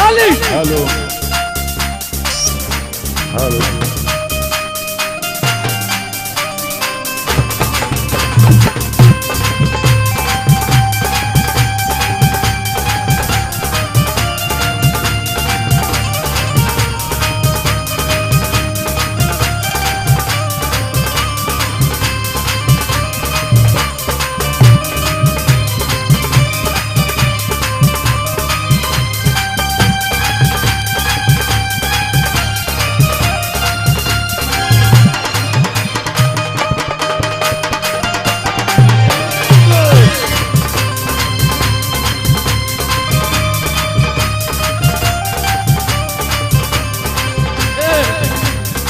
ताली। Hello hello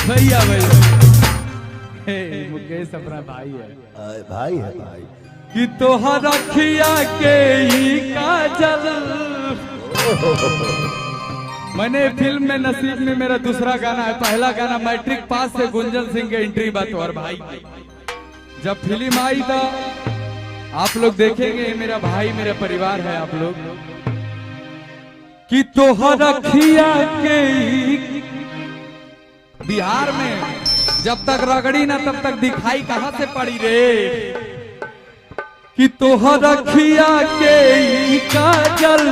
भैया भैया मुकेश अपना भाई है भाई है भाई कि तोहर रखिया के ही काजल। मैंने फिल्म में नसीब में मेरा दूसरा गाना है, पहला गाना मैट्रिक पास से गुंजन सिंह के एंट्री बात और भाई जब फिल्म आई था आप लोग देखेंगे, मेरा भाई मेरा परिवार है आप लोग। कि तोहर रखिया के ही बिहार में जब तक रगड़ी ना तब तक दिखाई कहां से पड़ी रे। कि तोहर रखिया के ही काजल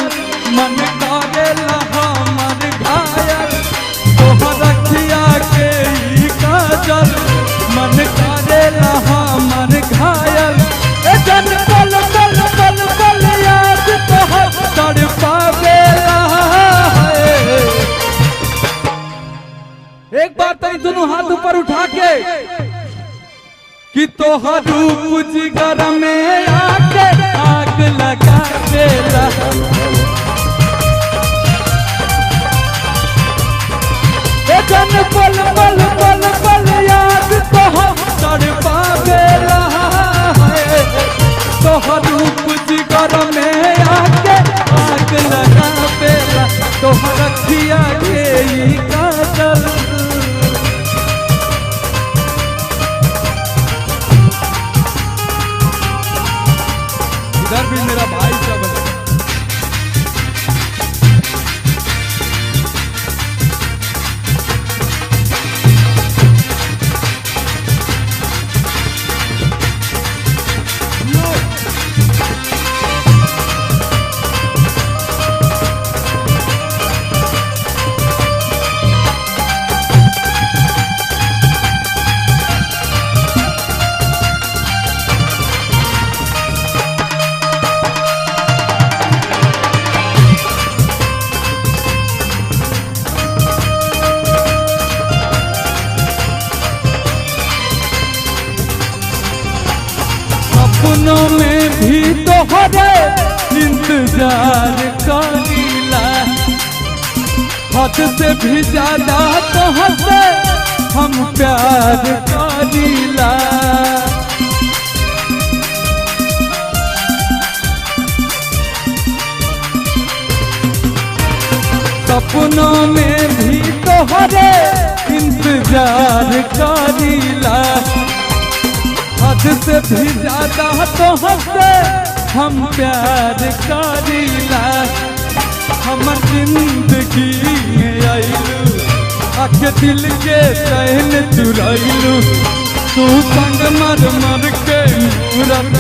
मन कागेला हमर घायल। तोहर रखिया के ही काजल मन कागेला हमर घायल। ए जन पल पल पल पल याद तोहर तड़पावेला। एक बार तेरी दोनों हाथ ऊपर उठा के कि तोहर रूप जिगर में आके आग लगा देला। ए जन पल पल पल पल याद तोहर तड़पावेला। तोहर रूप जिगर में आके आग लगा देला। तोहर रखिया के ही काजल। इधर भी मेरा भाई सब है। सपनों में भी तोहरे इंतजार करीला। हद से भी ज्यादा तोहसे हम प्यार करीला। सपनों में भी तोहरे इंतजार करीला। हद से भी ज्यादा तोहसे हम प्यार करीला। हमर जिंदगी में आइलू आके दिल के चैन चुराइलू। तू संग मर मर के मूरत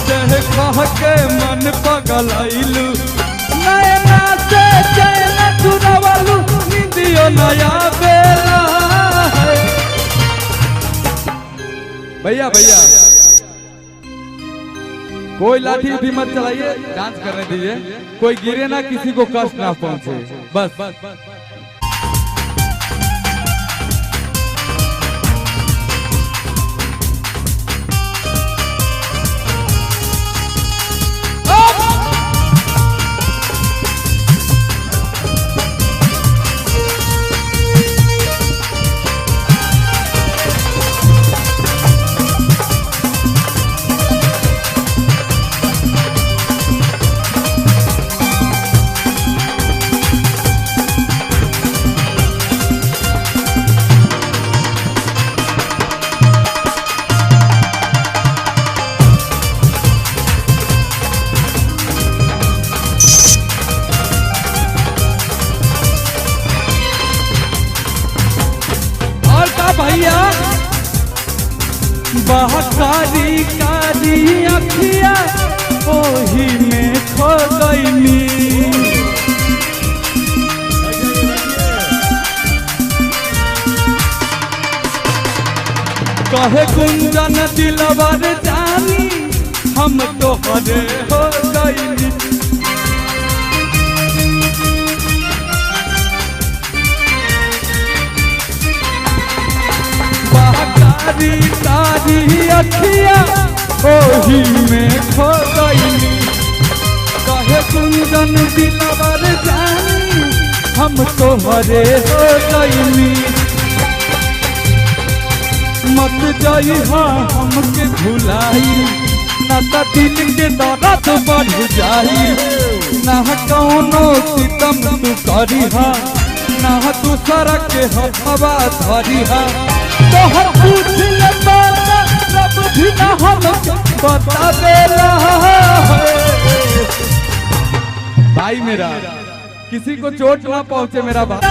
देह कह के मन पगलाइलू। नैना से चैन चुरावलू नींदियो नया बेला। भैया भैया कोई लाठी भी मत चलाइए, डांस करने दीजिए। कोई गिरे ना, किसी को कष्ट ना पहुंचे, बस। बहकारी कारी अखिया ओही में खो गईनी। कहे गुंजन दिलवर जानी हम तोहरे हो गईनी। बहकारी कारी अखिया ओही में खो गईनी। कहे गुंजन दिलवर जानी हम तोहरे हो गईनी। मत जाई हमके भुलाई ना तो दिल के दर्द बढ़ जाई। ना कौनो सितम तू करी ना दूसरा के हवा धरी तोहर पूछ ले सब भी ना हमके बतावेला। भाई मेरा किसी को चोट ना पहुंचे मेरा भाई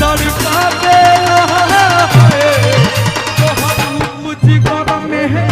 तड़पावेला। मुझे गम में है